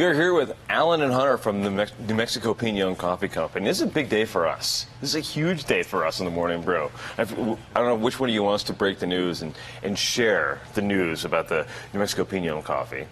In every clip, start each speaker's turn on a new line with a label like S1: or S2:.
S1: We are here with Alan and Hunter from the New Mexico Pinon Coffee Company. This is a big day for us. This is a huge day for us in the Morning Brew. I don't know which one of you wants to break the news and share the news about the New Mexico Pinon coffee.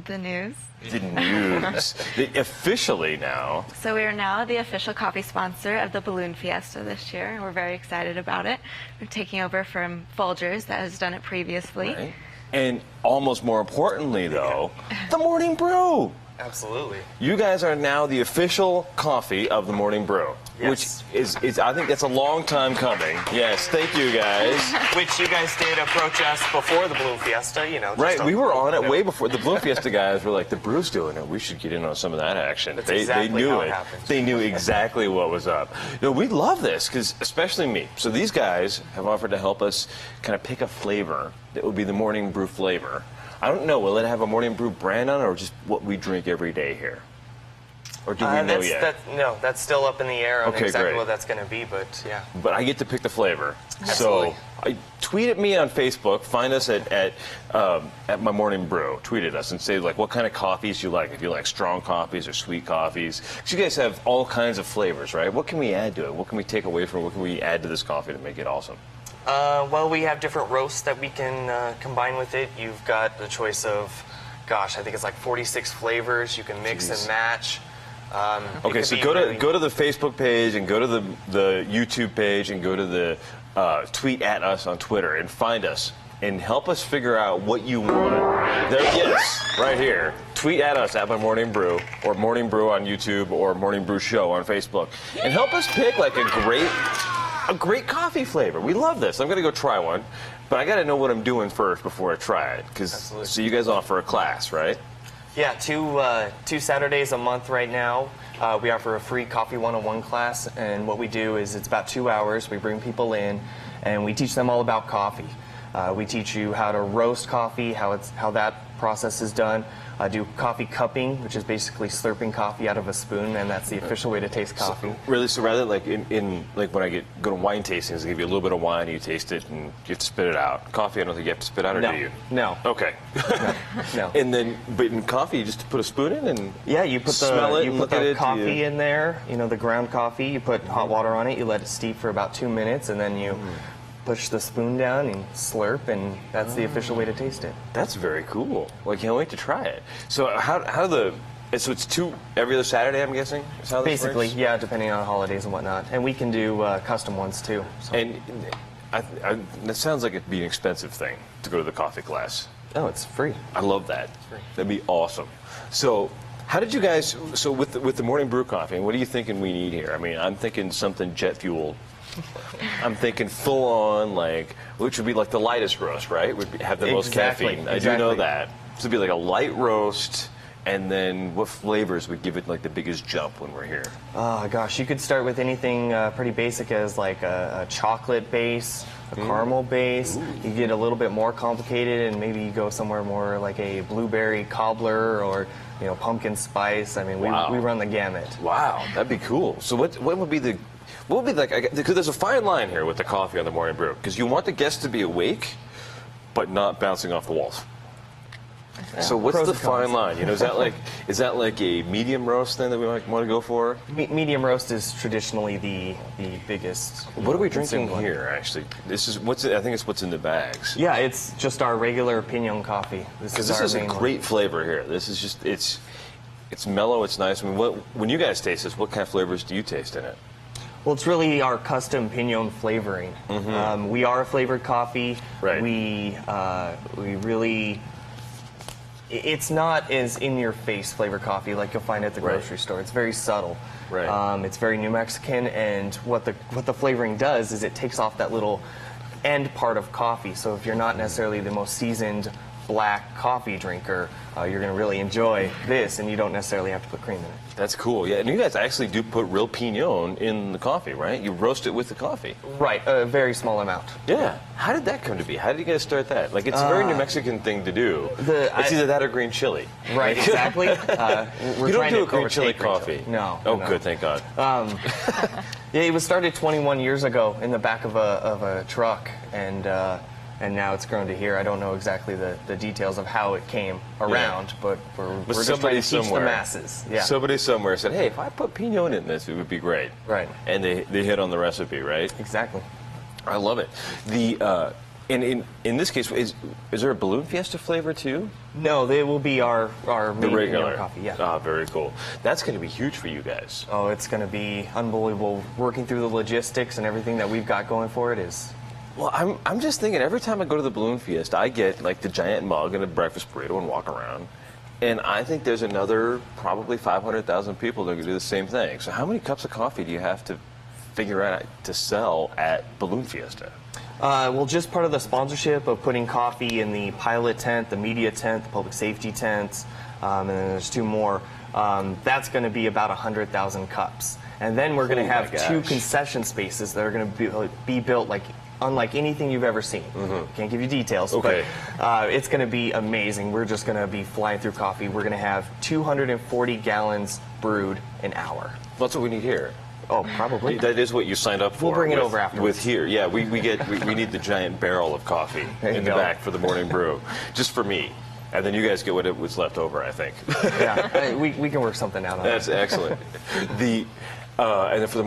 S2: The news?
S1: The news. Officially now.
S2: So we are now the official coffee sponsor of the Balloon Fiesta this year, and we're very excited about it. We're taking over from Folgers, that has done it previously.
S1: Right. And almost more importantly, though, the Morning Brew.
S3: Absolutely.
S1: You guys are now the official coffee of the Morning Brew,
S3: Yes.
S1: which is I think that's a long time coming. Yes, thank you guys.
S3: Which you guys did approach us before the Balloon Fiesta, you know.
S1: Right, we were on it way before. The Balloon Fiesta guys were like, the Brew's doing it. We should get in on some of that action.
S3: That's
S1: They
S3: exactly
S1: knew
S3: how
S1: it.
S3: it happened.
S1: They knew exactly what was up. You know, we love this, because especially me. So these guys have offered to help us kind of pick a flavor that would be the Morning Brew flavor. I don't know, will it have a Morning Brew brand on it, or just what we drink every day here? Or do we know yet?
S3: No, that's still up in the air on
S1: Okay,
S3: exactly
S1: great.
S3: what that's going to be, but yeah.
S1: But I get to pick the flavor.
S3: Absolutely.
S1: So tweet at me on Facebook. Find us at My Morning Brew. Tweet at us and say like what kind of coffees you like. If you like strong coffees or sweet coffees. Because you guys have all kinds of flavors, right? What can we add to it? What can we take away from it? What can we add to this coffee to make it awesome?
S3: Well, we have different roasts that we can combine with it. You've got the choice of, gosh, I think it's like 46 flavors. You can mix and match.
S1: Okay, so go to the Facebook page and go to the YouTube page and go to the tweet at us on Twitter and find us and help us figure out what you want. There, yes, right here. Tweet at us at My Morning Brew or Morning Brew on YouTube or Morning Brew Show on Facebook and help us pick like a great coffee flavor. We love this. I'm gonna go try one, but I gotta know what I'm doing first before I try it. So you guys offer a class, right?
S3: Yeah, two Saturdays a month right now. We offer a free Coffee 101 class, and what we do is it's about 2 hours. We bring people in, and we teach them all about coffee. We teach you how to roast coffee, how that process is done. Do coffee cupping, which is basically slurping coffee out of a spoon, and that's the official way to taste coffee.
S1: So rather like in like when I go to wine tastings, they give you a little bit of wine, and you taste it, and you have to spit it out. Coffee, I don't think you have to spit out, or do you?
S3: No.
S1: Okay.
S3: No.
S1: And then, but in coffee, you just put a spoon in and
S3: Yeah, you put
S1: smell it,
S3: you
S1: and
S3: put
S1: look at
S3: the
S1: it,
S3: coffee in there. You know, the ground coffee. You put hot water on it. You let it steep for about 2 minutes, and then you push the spoon down and slurp, and that's the official way to taste it.
S1: That's very cool. Well, I can't wait to try it. So so it's every other Saturday, I'm guessing? Is how this
S3: Basically,
S1: works?
S3: yeah, depending on holidays and whatnot. And we can do custom ones too. So.
S1: And that sounds like it'd be an expensive thing to go to the coffee class.
S3: Oh, it's free.
S1: I love that. That'd be awesome. So how did you guys, so with the Morning Brew coffee, what are you thinking we need here? I mean, I'm thinking something jet fueled. I'm thinking full on, like, which would be like the lightest roast, right? Would have the most caffeine. I do know that. So it'd be like a light roast, and then what flavors would give it like the biggest jump when we're here?
S3: Oh gosh, you could start with anything pretty basic as like a chocolate base, a caramel base. You get a little bit more complicated, and maybe you go somewhere more like a blueberry cobbler or pumpkin spice. I mean, we run the gamut.
S1: Wow, that'd be cool. So what would be the like? Because there's a fine line here with the coffee on the Morning Brew, because you want the guests to be awake, but not bouncing off the walls. Yeah. So what's the fine line? Is that like a medium roast then that we might want to go for?
S3: Medium roast is traditionally the biggest.
S1: What are we drinking here? Actually, this is I think it's what's in the bags.
S3: Yeah, it's just our regular Pinon coffee. This is
S1: a great flavor here. This is just it's mellow. It's nice. I mean, when you guys taste this, what kind of flavors do you taste in it?
S3: Well, it's really our custom Pinon flavoring. We are a flavored coffee.
S1: Right.
S3: We really. It's not as in-your-face flavored coffee like you'll find at the grocery store. It's very subtle.
S1: Right.
S3: It's very New Mexican, and what the flavoring does is it takes off that little end part of coffee. So if you're not necessarily the most seasoned black coffee drinker, you're going to really enjoy this, and you don't necessarily have to put cream in it.
S1: That's cool. Yeah, and you guys actually do put real Pinon in the coffee, right? You roast it with the coffee.
S3: Right, a very small amount.
S1: Yeah. How did that come to be? How did you guys start that? Like, it's a very New Mexican thing to do. It's either that or green chili.
S3: Right, exactly.
S1: You don't do a green chili coffee?
S3: No.
S1: Oh,
S3: no.
S1: good, thank God.
S3: Yeah, it was started 21 years ago in the back of a truck, and and now it's grown to here. I don't know exactly the details of how it came around, but we're just trying to teach the masses. Yeah.
S1: Somebody somewhere said, hey, if I put Pinon in this, it would be great.
S3: Right.
S1: And they hit on the recipe, right?
S3: Exactly.
S1: I love it. In this case, is there a Balloon Fiesta flavor too?
S3: No, they will be our
S1: The regular
S3: coffee. Yeah.
S1: Ah, very cool. That's going to be huge for you guys.
S3: Oh, it's going to be unbelievable. Working through the logistics and everything that we've got going for it is.
S1: Well, I'm just thinking every time I go to the Balloon Fiesta, I get like the giant mug and a breakfast burrito and walk around. And I think there's another probably 500,000 people that are going to do the same thing. So how many cups of coffee do you have to figure out to sell at Balloon Fiesta?
S3: Well, just part of the sponsorship of putting coffee in the pilot tent, the media tent, the public safety tent, and then there's 2 more. That's going to be about 100,000 cups. And then we're going to have 2 concession spaces that are going to be built like unlike anything you've ever seen. Can't give you details,
S1: okay.
S3: But it's going to be amazing. We're just going to be flying through coffee. We're going to have 240 gallons brewed an hour.
S1: That's what we need here.
S3: Oh, probably.
S1: That is what you signed up for.
S3: We'll bring it over afterwards.
S1: With here, yeah, we need the giant barrel of coffee in the back for the morning brew, just for me, and then you guys get what's left over, I think.
S3: Yeah, we can work something out on that.
S1: That's excellent. And then for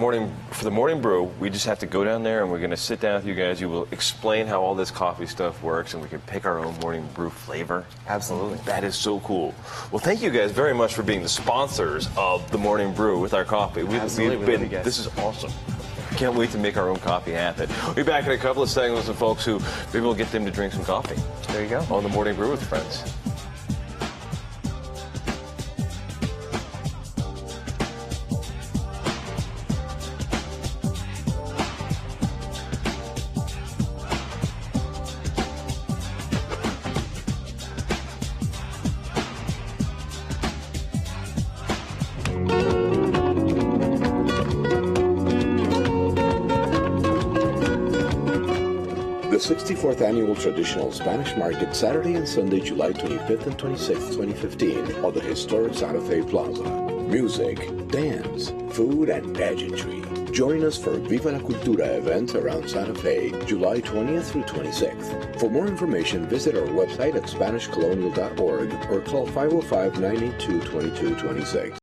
S1: the morning brew, we just have to go down there and we're going to sit down with you guys. You will explain how all this coffee stuff works, and we can pick our own morning brew flavor.
S3: Absolutely.
S1: That is so cool. Well, thank you guys very much for being the sponsors of the morning brew with our coffee.
S3: Absolutely.
S1: This is awesome. Can't wait to make our own coffee happen. We'll be back in a couple of seconds with some folks who maybe we'll get them to drink some coffee.
S3: There you go.
S1: On the morning brew with friends.
S4: The 64th Annual Traditional Spanish Market, Saturday and Sunday, July 25th and 26th, 2015, at the historic Santa Fe Plaza. Music, dance, food, and pageantry. Join us for Viva la Cultura event around Santa Fe, July 20th through 26th. For more information, visit our website at SpanishColonial.org or call 505-982-2226.